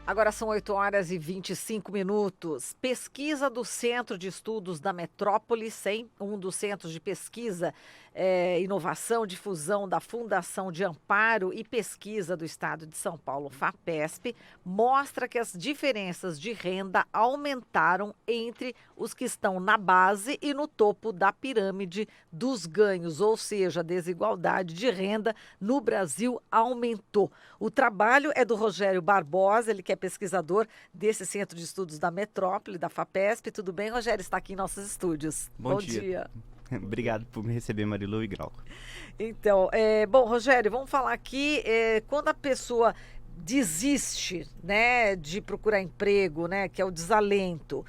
Agora são 8h25. Pesquisa do Centro de Estudos da Metrópole, SEM, um dos centros de pesquisa, inovação, difusão da Fundação de Amparo e Pesquisa do Estado de São Paulo, FAPESP, mostra que as diferenças de renda aumentaram entre os que estão na base e no topo da pirâmide dos ganhos, ou seja, a desigualdade de renda no Brasil aumentou. O trabalho é do Rogério Barbosa, ele que é pesquisador desse Centro de Estudos da Metrópole, da FAPESP. Tudo bem, Rogério? Está aqui em nossos estúdios. Bom dia. Obrigado por me receber, Marilu e Grau. Então, bom, Rogério, vamos falar aqui, quando a pessoa desiste, né, de procurar emprego, né, que é o desalento,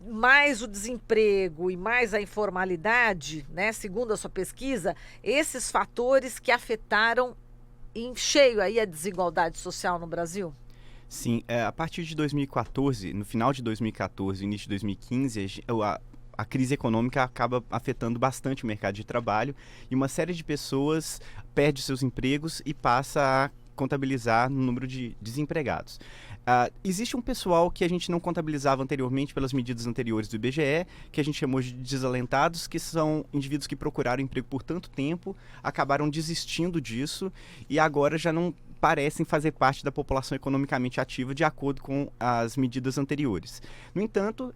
mais o desemprego e mais a informalidade, né, segundo a sua pesquisa, esses fatores que afetaram em cheio aí a desigualdade social no Brasil? Sim, a partir de 2014, no final de 2014, início de 2015, a crise econômica acaba afetando bastante o mercado de trabalho e uma série de pessoas perde seus empregos e passa a contabilizar no número de desempregados. Existe um pessoal que a gente não contabilizava anteriormente pelas medidas anteriores do IBGE, que a gente chamou de desalentados, que são indivíduos que procuraram emprego por tanto tempo, acabaram desistindo disso e agora já não parecem fazer parte da população economicamente ativa de acordo com as medidas anteriores. No entanto,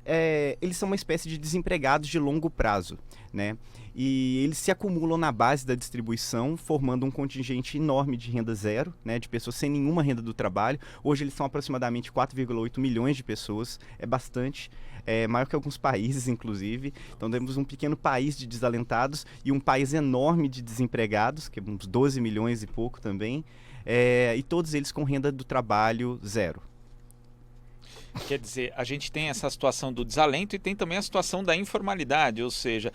eles são uma espécie de desempregados de longo prazo, né? E eles se acumulam na base da distribuição, formando um contingente enorme de renda zero, né, de pessoas sem nenhuma renda do trabalho. Hoje eles são aproximadamente 4,8 milhões de pessoas, é bastante, maior que alguns países, inclusive. Então temos um pequeno país de desalentados e um país enorme de desempregados, que é uns 12 milhões e pouco também, e todos eles com renda do trabalho zero. Quer dizer, a gente tem essa situação do desalento e tem também a situação da informalidade, ou seja,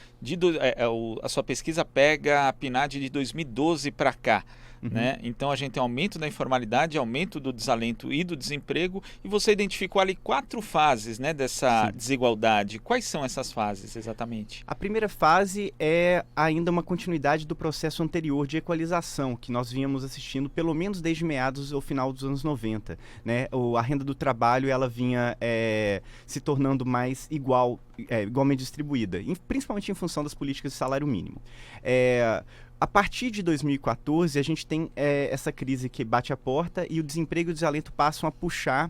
a sua pesquisa pega a PNAD de 2012 para cá. Né? Então a gente tem aumento da informalidade, aumento do desalento e do desemprego, e você identificou ali 4 fases, né, dessa Sim. desigualdade. Quais são essas fases exatamente? A primeira fase é ainda uma continuidade do processo anterior de equalização, que nós vínhamos assistindo pelo menos desde meados ao final dos anos 90. Né? A renda do trabalho ela vinha se tornando mais igualmente distribuída, principalmente em função das políticas de salário mínimo. A partir de 2014, a gente tem essa crise que bate a porta e o desemprego e o desalento passam a puxar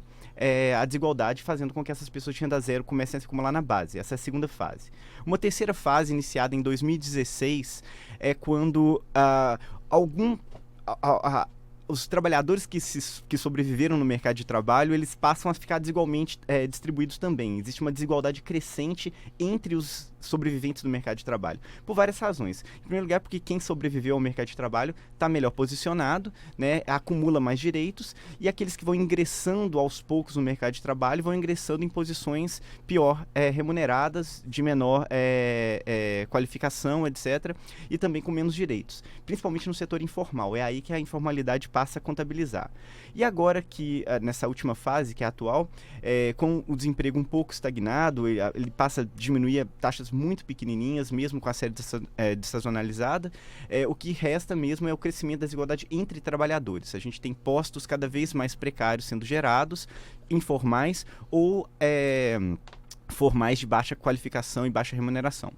a desigualdade, fazendo com que essas pessoas de renda zero comecem a se acumular na base. Essa é a segunda fase. Uma terceira fase, iniciada em 2016, é quando os trabalhadores que sobreviveram no mercado de trabalho, eles passam a ficar desigualmente distribuídos também. Existe uma desigualdade crescente entre os sobreviventes do mercado de trabalho, por várias razões. Em primeiro lugar, porque quem sobreviveu ao mercado de trabalho está melhor posicionado, né, acumula mais direitos, e aqueles que vão ingressando aos poucos no mercado de trabalho vão ingressando em posições pior remuneradas, de menor qualificação, etc., e também com menos direitos, principalmente no setor informal. É aí que a informalidade passa a contabilizar. E agora que, nessa última fase, que é a atual, com o desemprego um pouco estagnado, ele passa a diminuir a taxas muito pequenininhas, mesmo com a série dessazonalizada, o que resta mesmo é o crescimento da desigualdade entre trabalhadores. A gente tem postos cada vez mais precários sendo gerados, informais ou formais de baixa qualificação e baixa remuneração.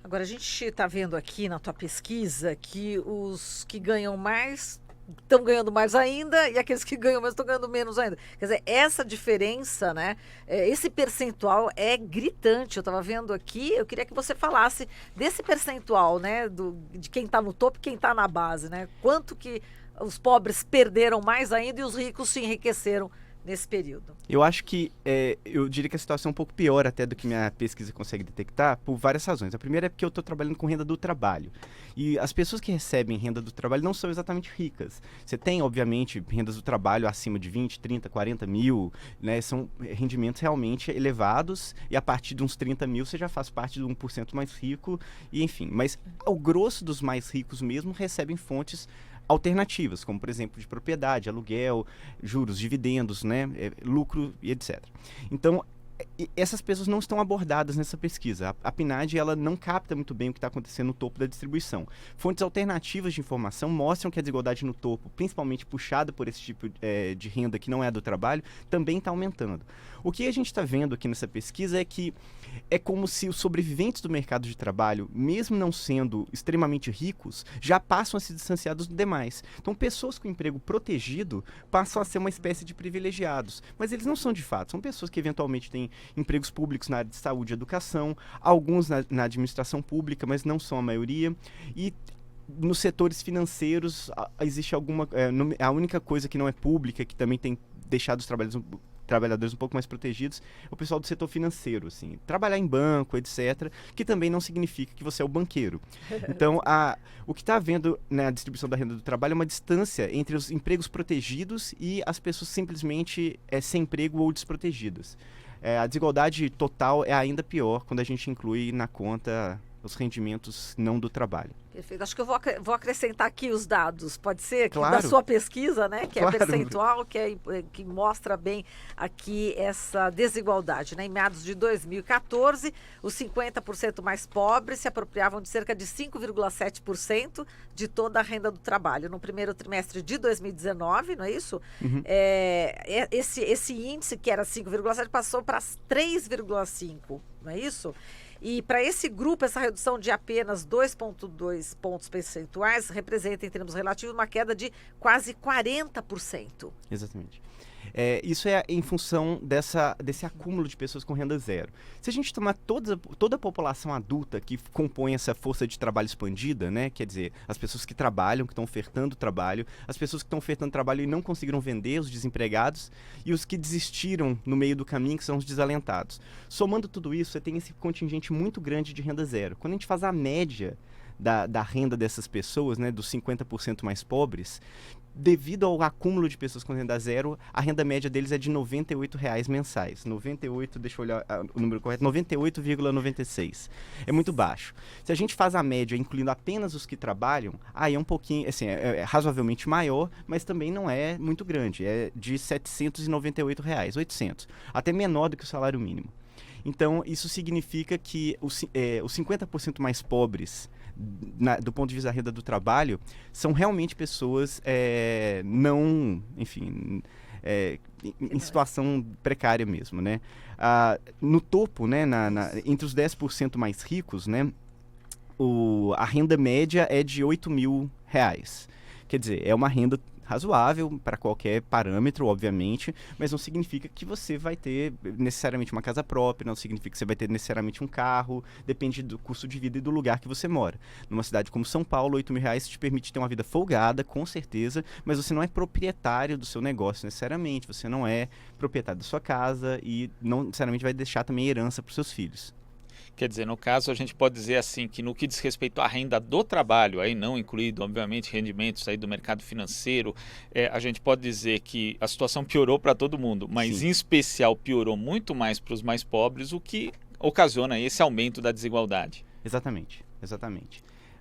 Agora, a gente está vendo aqui na tua pesquisa que os que ganham mais estão ganhando mais ainda e aqueles que ganham mais estão ganhando menos ainda. Quer dizer, essa diferença, né? Esse percentual é gritante. Eu estava vendo aqui, eu queria que você falasse desse percentual, né? De quem está no topo e quem está na base, né? Quanto que os pobres perderam mais ainda e os ricos se enriqueceram nesse período. Eu acho que, eu diria que a situação é um pouco pior até do que minha pesquisa consegue detectar, por várias razões. A primeira é porque eu estou trabalhando com renda do trabalho. E as pessoas que recebem renda do trabalho não são exatamente ricas. Você tem, obviamente, rendas do trabalho acima de 20, 30, 40 mil, né? São rendimentos realmente elevados, e a partir de uns 30 mil você já faz parte do 1% mais rico, e enfim. Mas o grosso dos mais ricos mesmo recebem fontes alternativas, como por exemplo de propriedade, aluguel, juros, dividendos, né, lucro e etc. Então, essas pessoas não estão abordadas nessa pesquisa. A PNAD ela não capta muito bem o que está acontecendo no topo da distribuição. Fontes alternativas de informação mostram que a desigualdade no topo, principalmente puxada por esse tipo de renda que não é do trabalho, também está aumentando. O que a gente está vendo aqui nessa pesquisa é que é como se os sobreviventes do mercado de trabalho, mesmo não sendo extremamente ricos, já passam a se distanciar dos demais. Então, pessoas com emprego protegido passam a ser uma espécie de privilegiados. Mas eles não são de fato. São pessoas que eventualmente têm empregos públicos na área de saúde e educação, alguns na administração pública, mas não são a maioria. E nos setores financeiros existe a única coisa que não é pública, que também tem deixado os trabalhadores um pouco mais protegidos, é o pessoal do setor financeiro, assim, trabalhar em banco, etc., que também não significa que você é o banqueiro. Então, o que está havendo na distribuição da renda do trabalho é uma distância entre os empregos protegidos e as pessoas simplesmente sem emprego ou desprotegidas. A desigualdade total é ainda pior quando a gente inclui na conta os rendimentos não do trabalho. Perfeito. Acho que eu vou acrescentar aqui os dados, pode ser? Claro. Da sua pesquisa, né? Que claro. É percentual, que mostra bem aqui essa desigualdade. Né? Em meados de 2014, os 50% mais pobres se apropriavam de cerca de 5,7% de toda a renda do trabalho. No primeiro trimestre de 2019, não é isso? Uhum. Esse índice, que era 5,7%, passou para 3,5%, não é isso? E para esse grupo, essa redução de apenas 2,2 pontos percentuais representa, em termos relativos, uma queda de quase 40%. Exatamente. Isso é em função desse acúmulo de pessoas com renda zero. Se a gente tomar toda a população adulta que compõe essa força de trabalho expandida, né, quer dizer, as pessoas que trabalham, que estão ofertando trabalho, as pessoas que estão ofertando trabalho e não conseguiram vender, os desempregados, e os que desistiram no meio do caminho, que são os desalentados. Somando tudo isso, você tem esse contingente muito grande de renda zero. Quando a gente faz a média da renda dessas pessoas, né, dos 50% mais pobres, devido ao acúmulo de pessoas com renda zero, a renda média deles é de R$ 98,00 mensais. 98, deixa eu olhar o número correto, 98,96. É muito baixo. Se a gente faz a média incluindo apenas os que trabalham, aí é um pouquinho, assim, é razoavelmente maior, mas também não é muito grande. É de R$ 798,00, 800. Até menor do que o salário mínimo. Então, isso significa que os 50% mais pobres, do ponto de vista da renda do trabalho, são realmente pessoas em situação precária mesmo, né? No topo, né, entre os 10% mais ricos, né, a renda média é de R$ 8.000. Quer dizer, é uma renda razoável para qualquer parâmetro, obviamente, mas não significa que você vai ter necessariamente uma casa própria, não significa que você vai ter necessariamente um carro, depende do custo de vida e do lugar que você mora. Numa cidade como São Paulo, R$ 8.000 te permite ter uma vida folgada, com certeza, mas você não é proprietário do seu negócio necessariamente, você não é proprietário da sua casa e não necessariamente vai deixar também herança para os seus filhos. Quer dizer, no caso, a gente pode dizer assim, que no que diz respeito à renda do trabalho, aí não incluído, obviamente, rendimentos aí do mercado financeiro, a gente pode dizer que a situação piorou para todo mundo, mas Sim. em especial piorou muito mais para os mais pobres, o que ocasiona esse aumento da desigualdade. Exatamente.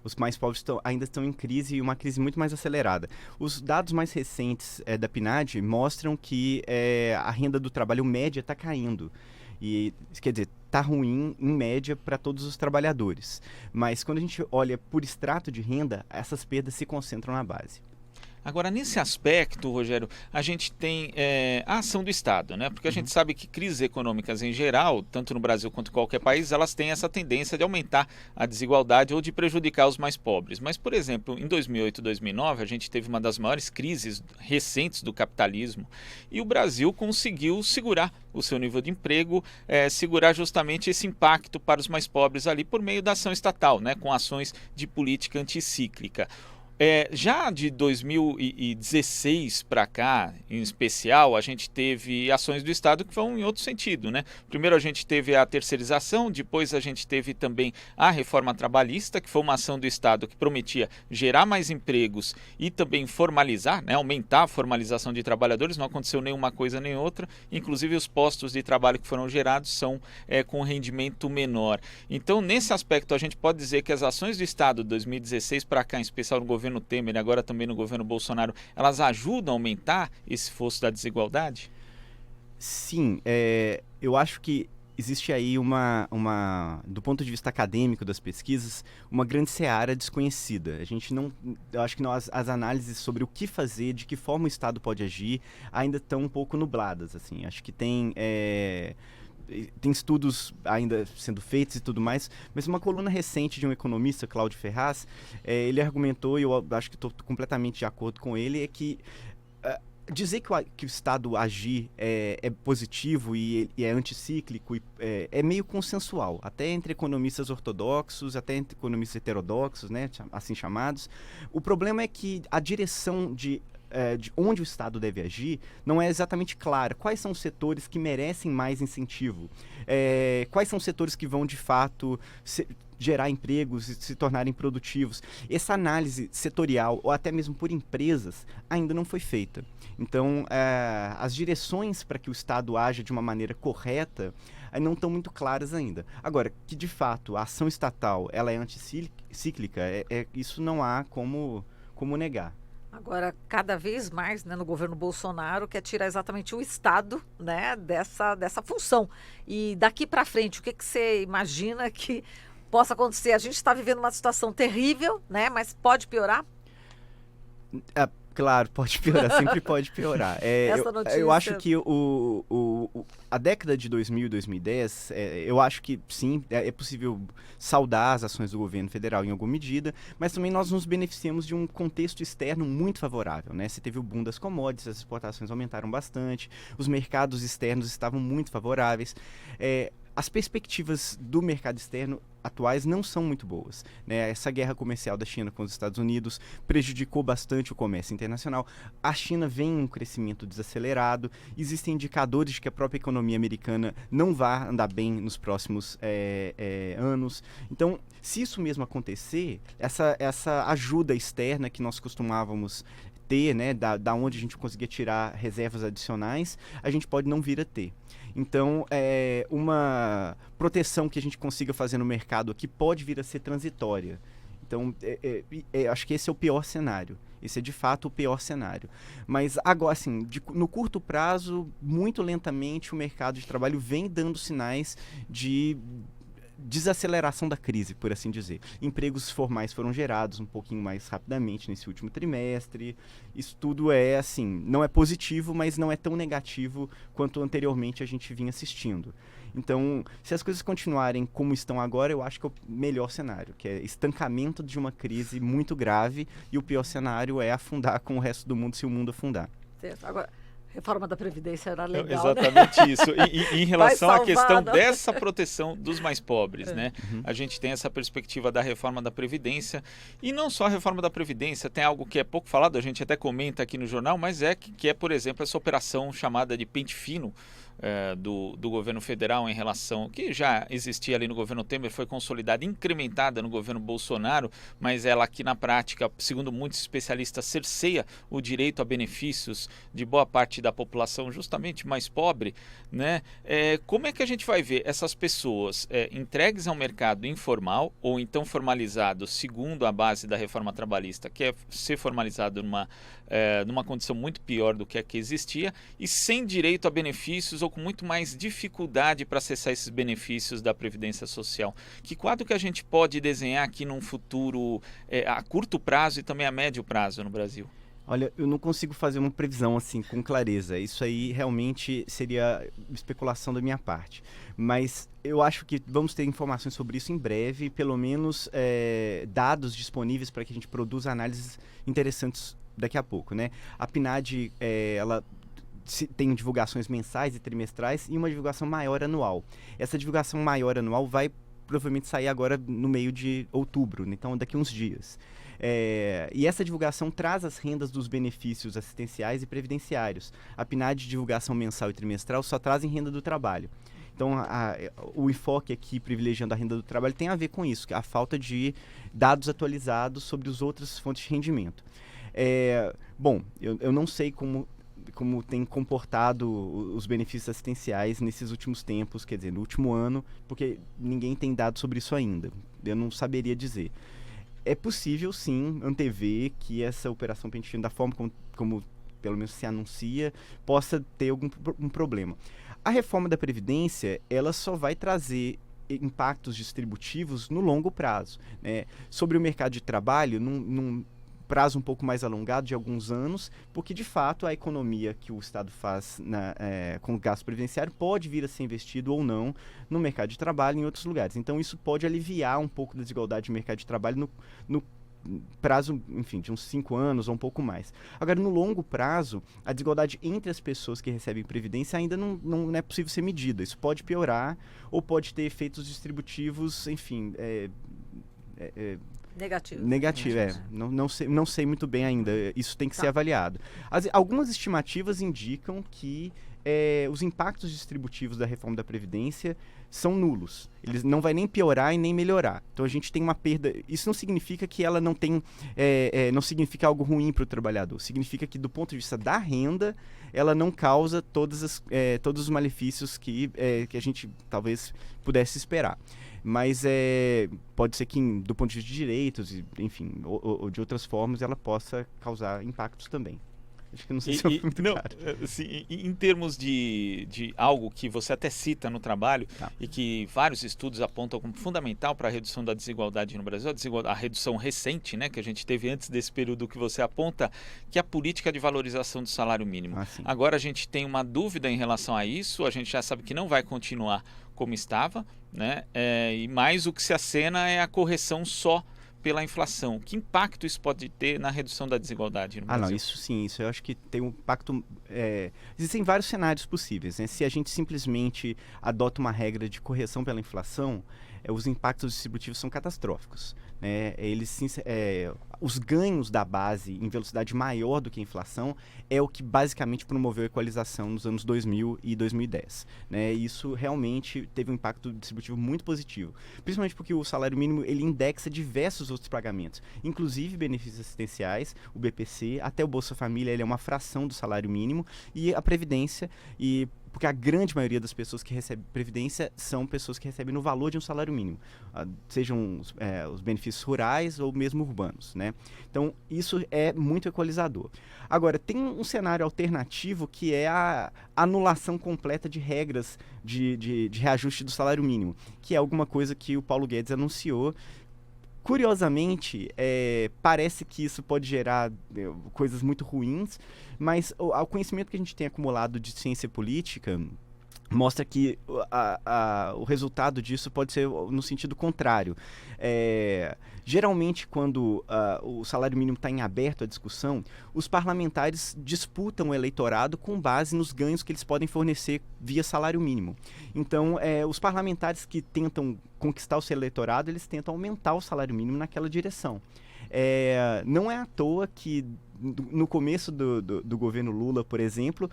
Os mais pobres ainda estão em crise, e uma crise muito mais acelerada. Os dados mais recentes da PNAD mostram que a renda do trabalho média está caindo. E, quer dizer, está ruim em média para todos os trabalhadores. Mas quando a gente olha por extrato de renda, essas perdas se concentram na base. Agora, nesse aspecto, Rogério, a gente tem a ação do Estado, né? Porque a gente sabe que crises econômicas em geral, tanto no Brasil quanto em qualquer país, elas têm essa tendência de aumentar a desigualdade ou de prejudicar os mais pobres. Mas, por exemplo, em 2008 e 2009, a gente teve uma das maiores crises recentes do capitalismo e o Brasil conseguiu segurar o seu nível de emprego, segurar justamente esse impacto para os mais pobres ali por meio da ação estatal, né? Com ações de política anticíclica. Já de 2016 para cá, em especial, a gente teve ações do Estado que vão em outro sentido, né? Primeiro a gente teve a terceirização, depois a gente teve também a reforma trabalhista, que foi uma ação do Estado que prometia gerar mais empregos e também formalizar, né? Aumentar a formalização de trabalhadores. Não aconteceu nenhuma coisa nem outra, inclusive os postos de trabalho que foram gerados são com rendimento menor. Então, nesse aspecto, a gente pode dizer que as ações do Estado de 2016 para cá, em especial no governo Temer e agora também no governo Bolsonaro, elas ajudam a aumentar esse fosso da desigualdade? Sim, eu acho que existe aí do ponto de vista acadêmico das pesquisas, uma grande seara desconhecida. A gente não, eu acho que as análises sobre o que fazer, de que forma o Estado pode agir, ainda estão um pouco nubladas, assim. Acho que tem estudos ainda sendo feitos e tudo mais, mas uma coluna recente de um economista, Cláudio Ferraz, ele argumentou, e eu acho que estou completamente de acordo com ele, é que dizer que o Estado agir é positivo e é anticíclico é meio consensual, até entre economistas ortodoxos, até entre economistas heterodoxos, né, assim chamados. O problema é que a direção de onde o Estado deve agir não é exatamente clara. Quais são os setores que merecem mais incentivo? Quais são os setores que vão, de fato, gerar empregos e se tornarem produtivos? Essa análise setorial, ou até mesmo por empresas, ainda não foi feita. Então, as direções para que o Estado haja de uma maneira correta não estão muito claras ainda. Agora, que de fato a ação estatal ela é anticíclica, isso não há como negar. Agora, cada vez mais, né, no governo Bolsonaro, quer tirar exatamente o Estado, né, dessa função. E daqui para frente, o que você imagina que possa acontecer? A gente está vivendo uma situação terrível, né, mas pode piorar? Claro, pode piorar, sempre pode piorar. Eu acho que a década de 2000 e 2010, eu acho que sim, é possível saudar as ações do governo federal em alguma medida, mas também nós nos beneficiamos de um contexto externo muito favorável, né? Você teve o boom das commodities, as exportações aumentaram bastante, os mercados externos estavam muito favoráveis. As perspectivas do mercado externo atuais não são muito boas, né? Essa guerra comercial da China com os Estados Unidos prejudicou bastante o comércio internacional. A China vem em um crescimento desacelerado, existem indicadores de que a própria economia americana não vai andar bem nos próximos anos. Então, se isso mesmo acontecer, essa ajuda externa que nós costumávamos ter, né, da onde a gente conseguia tirar reservas adicionais, a gente pode não vir a ter. Então, uma proteção que a gente consiga fazer no mercado aqui pode vir a ser transitória. Então, acho que esse é o pior cenário. Esse é, de fato, o pior cenário. Mas, agora, assim, no curto prazo, muito lentamente, o mercado de trabalho vem dando sinais de desaceleração da crise, por assim dizer. Empregos formais foram gerados um pouquinho mais rapidamente nesse último trimestre. Isso tudo assim, não é positivo, mas não é tão negativo quanto anteriormente a gente vinha assistindo. Então, se as coisas continuarem como estão agora, eu acho que é o melhor cenário, que é estancamento de uma crise muito grave, e o pior cenário é afundar com o resto do mundo, se o mundo afundar. Certo. Agora, reforma da Previdência era legal, exatamente, né? Isso. E em relação à questão dessa proteção dos mais pobres, né? A gente tem essa perspectiva da reforma da Previdência. E não só a reforma da Previdência, tem algo que é pouco falado, a gente até comenta aqui no jornal, mas que é, por exemplo, essa operação chamada de pente fino do governo federal em relação, que já existia ali no governo Temer, foi consolidada, incrementada no governo Bolsonaro, mas ela aqui na prática, segundo muitos especialistas, cerceia o direito a benefícios de boa parte da população justamente mais pobre, né? Como é que a gente vai ver essas pessoas entregues ao mercado informal ou então formalizados segundo a base da reforma trabalhista, que é ser formalizado numa condição muito pior do que a que existia e sem direito a benefícios ou com muito mais dificuldade para acessar esses benefícios da Previdência Social? Que quadro que a gente pode desenhar aqui num futuro a curto prazo e também a médio prazo no Brasil? Olha, eu não consigo fazer uma previsão assim com clareza. Isso aí realmente seria especulação da minha parte. Mas eu acho que vamos ter informações sobre isso em breve, pelo menos dados disponíveis para que a gente produza análises interessantes daqui a pouco, né? A PNAD, ela tem divulgações mensais e trimestrais e uma divulgação maior anual. Essa divulgação maior anual vai provavelmente sair agora no meio de outubro, então daqui a uns dias. E essa divulgação traz as rendas dos benefícios assistenciais e previdenciários. A PNAD de divulgação mensal e trimestral só trazem renda do trabalho. Então, o enfoque aqui, privilegiando a renda do trabalho, tem a ver com isso, a falta de dados atualizados sobre as outras fontes de rendimento. Bom, eu não sei como tem comportado os benefícios assistenciais nesses últimos tempos, quer dizer, no último ano, porque ninguém tem dado sobre isso ainda. Eu não saberia dizer. É possível, sim, antever que essa operação pente fino, da forma como pelo menos se anuncia, possa ter um problema. A reforma da Previdência, ela só vai trazer impactos distributivos no longo prazo, né? Sobre o mercado de trabalho, num prazo um pouco mais alongado de alguns anos, porque de fato a economia que o Estado faz com o gasto previdenciário pode vir a ser investido ou não no mercado de trabalho em outros lugares. Então isso pode aliviar um pouco da desigualdade de mercado de trabalho no prazo, enfim, de uns 5 anos ou um pouco mais. Agora, no longo prazo, a desigualdade entre as pessoas que recebem previdência ainda não é possível ser medida. Isso pode piorar ou pode ter efeitos distributivos, enfim, Negativo, não sei muito bem ainda. Isso tem que ser avaliado. Algumas estimativas indicam que os impactos distributivos da reforma da Previdência são nulos. Eles não vai nem piorar e nem melhorar. Então a gente tem uma perda. Isso não significa que ela não tem, não significa algo ruim para o trabalhador. Significa que do ponto de vista da renda, ela não causa todos os malefícios que a gente talvez pudesse esperar. Mas pode ser que, do ponto de vista de direitos, enfim, ou de outras formas, ela possa causar impactos também. Acho que não sei se eu fui muito claro. Assim, em termos de algo que você até cita no trabalho, e que vários estudos apontam como fundamental para a redução da desigualdade no Brasil, a redução recente, né, que a gente teve antes desse período que você aponta, que é a política de valorização do salário mínimo. Agora a gente tem uma dúvida em relação a isso, a gente já sabe que não vai continuar como estava, né? E mais o que se acena é a correção só pela inflação. Que impacto isso pode ter na redução da desigualdade no Brasil? Não, isso sim, isso eu acho que tem um impacto... existem vários cenários possíveis, né? Se a gente simplesmente adota uma regra de correção pela inflação, os impactos distributivos são catastróficos, né? Os ganhos da base em velocidade maior do que a inflação é o que basicamente promoveu a equalização nos anos 2000 e 2010, né? Isso realmente teve um impacto distributivo muito positivo, principalmente porque o salário mínimo ele indexa diversos outros pagamentos, inclusive benefícios assistenciais, o BPC, até o Bolsa Família, ele é uma fração do salário mínimo, e a Previdência, porque a grande maioria das pessoas que recebem previdência são pessoas que recebem no valor de um salário mínimo, sejam os benefícios rurais ou mesmo urbanos, né? Então, isso é muito equalizador. Agora, tem um cenário alternativo que é a anulação completa de regras de reajuste do salário mínimo, que é alguma coisa que o Paulo Guedes anunciou. Curiosamente, parece que isso pode gerar coisas muito ruins, mas o conhecimento que a gente tem acumulado de ciência política mostra que o resultado disso pode ser no sentido contrário. Geralmente, quando o salário mínimo está em aberto à discussão, os parlamentares disputam o eleitorado com base nos ganhos que eles podem fornecer via salário mínimo. Então, os parlamentares que tentam conquistar o seu eleitorado, eles tentam aumentar o salário mínimo naquela direção. Não é à toa que no começo do governo Lula, por exemplo,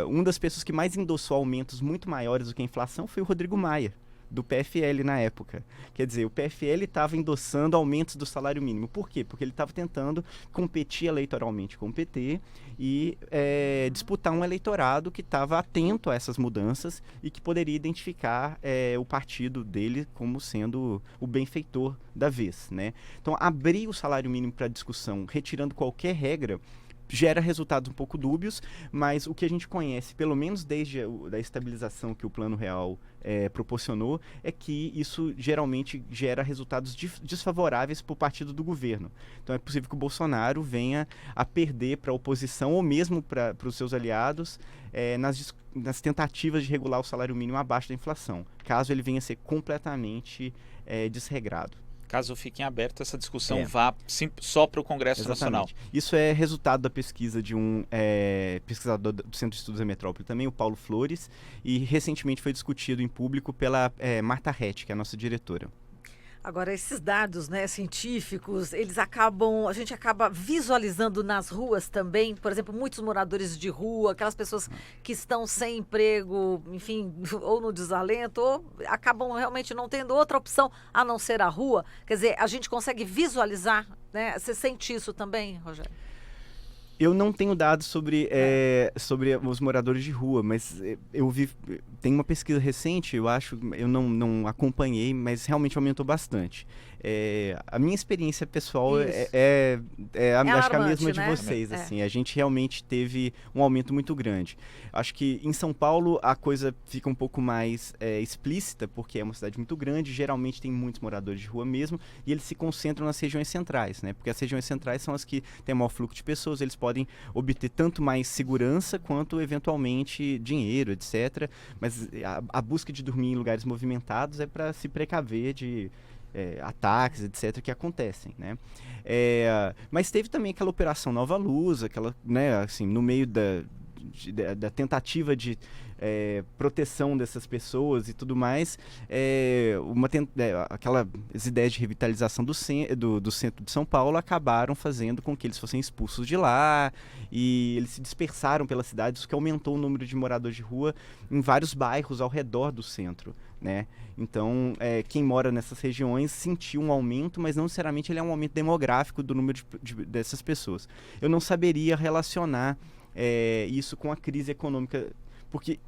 uma das pessoas que mais endossou aumentos muito maiores do que a inflação foi o Rodrigo Maia, do PFL na época. Quer dizer, o PFL estava endossando aumentos do salário mínimo. Por quê? Porque ele estava tentando competir eleitoralmente com o PT e disputar um eleitorado que estava atento a essas mudanças e que poderia identificar o partido dele como sendo o benfeitor da vez, né? Então, abrir o salário mínimo para discussão, retirando qualquer regra, gera resultados um pouco dúbios, mas o que a gente conhece, pelo menos desde a estabilização que o Plano Real proporcionou, é que isso geralmente gera resultados desfavoráveis para o partido do governo. Então é possível que o Bolsonaro venha a perder para a oposição ou mesmo para os seus aliados nas tentativas de regular o salário mínimo abaixo da inflação, caso ele venha a ser completamente desregrado. Caso fique em aberto, essa discussão vá só para o Congresso Nacional. Isso é resultado da pesquisa de um pesquisador do Centro de Estudos da Metrópole, também o Paulo Flores, e recentemente foi discutido em público pela Marta Rett, que é a nossa diretora. Agora, esses dados, né, científicos, a gente acaba visualizando nas ruas também, por exemplo, muitos moradores de rua, aquelas pessoas que estão sem emprego, enfim, ou no desalento, ou acabam realmente não tendo outra opção a não ser a rua. Quer dizer, a gente consegue visualizar, né? Você sente isso também, Rogério? Eu não tenho dados sobre os moradores de rua, mas eu vi, tem uma pesquisa recente, eu não acompanhei, mas realmente aumentou bastante. A minha experiência pessoal acho que é a mesma de vocês, assim, a gente realmente teve um aumento muito grande. Acho que em São Paulo a coisa fica um pouco mais explícita, porque é uma cidade muito grande, geralmente tem muitos moradores de rua mesmo, e eles se concentram nas regiões centrais, né? Porque as regiões centrais são as que têm maior fluxo de pessoas, eles podem obter tanto mais segurança quanto, eventualmente, dinheiro, etc. Mas a busca de dormir em lugares movimentados é para se precaver de ataques, etc., que acontecem, né? Mas teve também aquela Operação Nova Luz, aquela, né, assim, no meio da tentativa de proteção dessas pessoas e tudo mais, aquelas ideias de revitalização do centro de São Paulo acabaram fazendo com que eles fossem expulsos de lá, e eles se dispersaram pela cidade, isso que aumentou o número de moradores de rua em vários bairros ao redor do centro, né? Então, quem mora nessas regiões sentiu um aumento, mas não necessariamente ele é um aumento demográfico do número dessas pessoas. Eu não saberia relacionar isso com a crise econômica, porque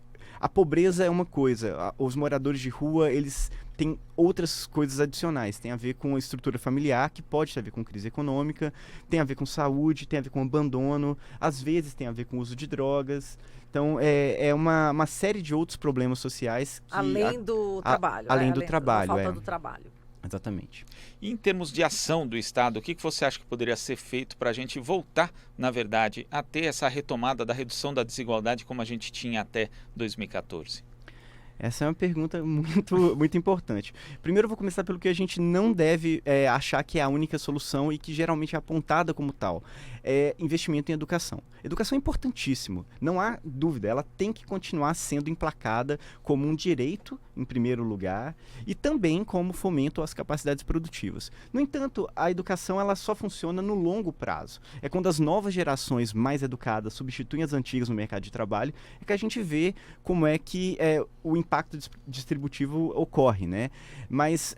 a pobreza é uma coisa, os moradores de rua, eles têm outras coisas adicionais, tem a ver com a estrutura familiar, que pode ter a ver com crise econômica, tem a ver com saúde, tem a ver com abandono, às vezes tem a ver com o uso de drogas. Então, uma série de outros problemas sociais. Além do trabalho. Além do trabalho. Da falta do trabalho. Exatamente. E em termos de ação do Estado, o que você acha que poderia ser feito para a gente voltar, na verdade, a ter essa retomada da redução da desigualdade como a gente tinha até 2014? Essa é uma pergunta muito, muito importante. Primeiro eu vou começar pelo que a gente não deve achar que é a única solução e que geralmente é apontada como tal. Investimento em educação. Educação é importantíssimo, não há dúvida, ela tem que continuar sendo emplacada como um direito, em primeiro lugar, e também como fomento às capacidades produtivas. No entanto, a educação ela só funciona no longo prazo. É quando as novas gerações mais educadas substituem as antigas no mercado de trabalho, é que a gente vê como é que o impacto distributivo ocorre, né? Mas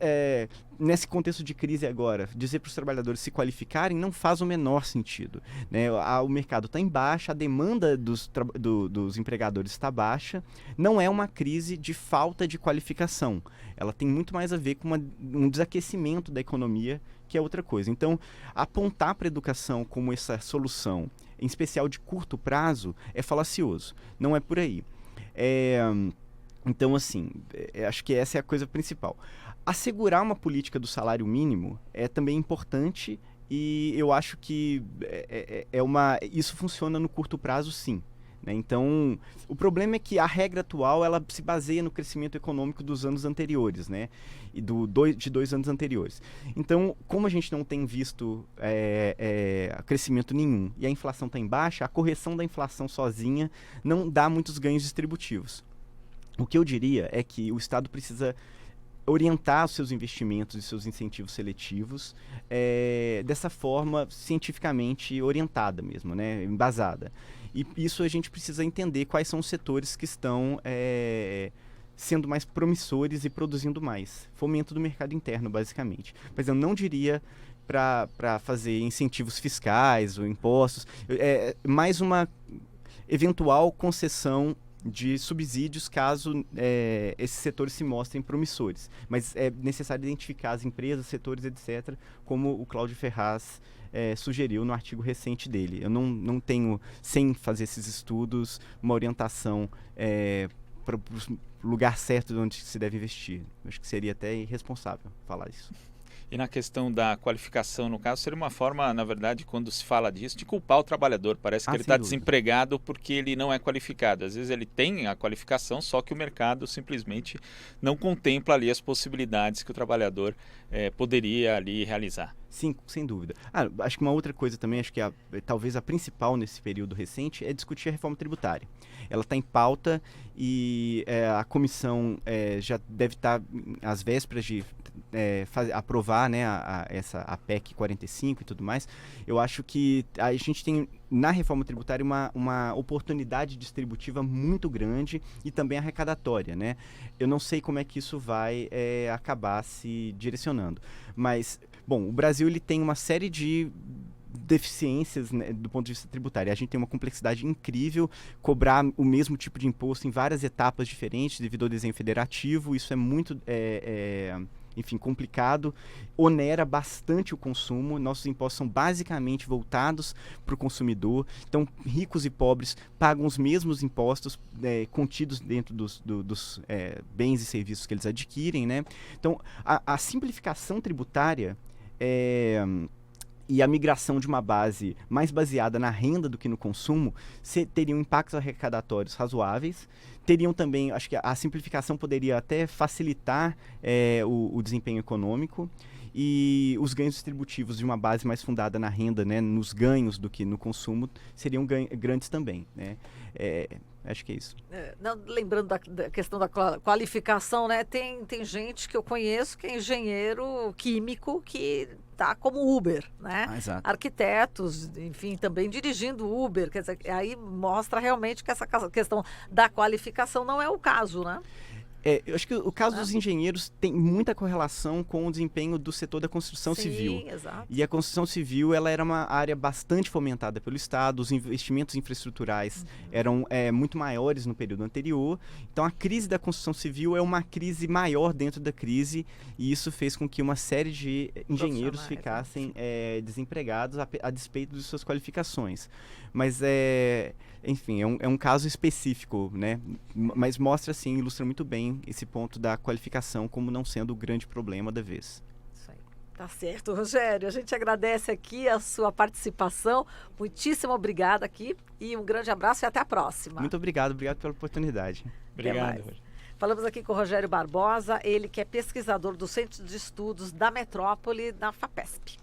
nesse contexto de crise agora, dizer para os trabalhadores se qualificarem não faz o menor sentido, né? O mercado está em baixa, a demanda dos empregadores está baixa, não é uma crise de falta de qualificação, ela tem muito mais a ver com um desaquecimento da economia, que é outra coisa. Então, apontar para a educação como essa solução, em especial de curto prazo, é falacioso, não é por aí. Então, assim, acho que essa é a coisa principal. Assegurar uma política do salário mínimo é também importante e eu acho que isso funciona no curto prazo, sim. Né? Então, o problema é que a regra atual ela se baseia no crescimento econômico dos anos anteriores, né? E de 2 anos anteriores. Então, como a gente não tem visto crescimento nenhum e a inflação está em baixa, a correção da inflação sozinha não dá muitos ganhos distributivos. O que eu diria é que o Estado precisa orientar os seus investimentos e seus incentivos seletivos dessa forma cientificamente orientada mesmo, né, embasada. E isso a gente precisa entender quais são os setores que estão sendo mais promissores e produzindo mais. Fomento do mercado interno, basicamente. Mas eu não diria para fazer incentivos fiscais ou impostos, mais uma eventual concessão de subsídios caso esses setores se mostrem promissores. Mas é necessário identificar as empresas, setores, etc., como o Cláudio Ferraz sugeriu no artigo recente dele. Eu não tenho, sem fazer esses estudos, uma orientação para o lugar certo de onde se deve investir. Acho que seria até irresponsável falar isso. E na questão da qualificação, no caso, seria uma forma, na verdade, quando se fala disso, de culpar o trabalhador. Parece que ele está desempregado porque ele não é qualificado. Às vezes ele tem a qualificação, só que o mercado simplesmente não contempla ali as possibilidades que o trabalhador poderia ali realizar. Sim, sem dúvida. Acho que uma outra coisa também, acho que talvez a principal nesse período recente, é discutir a reforma tributária. Ela está em pauta e a comissão já deve estar às vésperas de aprovar, né, a PEC 45 e tudo mais. Eu acho que a gente tem na reforma tributária uma oportunidade distributiva muito grande e também arrecadatória, né? Eu não sei como é que isso vai acabar se direcionando, mas, bom, o Brasil ele tem uma série de deficiências, né, do ponto de vista tributário. A gente tem uma complexidade incrível, cobrar o mesmo tipo de imposto em várias etapas diferentes devido ao desenho federativo. Isso é muito enfim, complicado, onera bastante o consumo. Nossos impostos são basicamente voltados para o consumidor. Então, ricos e pobres pagam os mesmos impostos contidos dentro dos bens e serviços que eles adquirem, né? Então, a simplificação tributária e a migração de uma base mais baseada na renda do que no consumo teriam impactos arrecadatórios razoáveis. Teriam também, acho que a simplificação poderia até facilitar o desempenho econômico, e os ganhos distributivos de uma base mais fundada na renda, né, nos ganhos do que no consumo, seriam grandes também, né? Acho que é isso. Não, lembrando da questão da qualificação, né? Tem gente que eu conheço que é engenheiro químico que está como Uber, né? Exato. Arquitetos, enfim, também dirigindo Uber. Quer dizer, aí mostra realmente que essa questão da qualificação não é o caso, né? Eu acho que o caso dos engenheiros tem muita correlação com o desempenho do setor da construção civil. Sim, exato. E a construção civil, ela era uma área bastante fomentada pelo Estado, os investimentos infraestruturais eram muito maiores no período anterior. Então, a crise da construção civil é uma crise maior dentro da crise, e isso fez com que uma série de engenheiros ficassem desempregados a despeito de suas qualificações. Mas, enfim, é um caso específico, né? Mas mostra, assim, ilustra muito bem esse ponto da qualificação como não sendo o grande problema da vez. Isso aí. Tá certo, Rogério. A gente agradece aqui a sua participação. Muitíssimo obrigada aqui e um grande abraço e até a próxima. Muito obrigado pela oportunidade. Obrigado, Rogério. Falamos aqui com o Rogério Barbosa, ele que é pesquisador do Centro de Estudos da Metrópole, da FAPESP.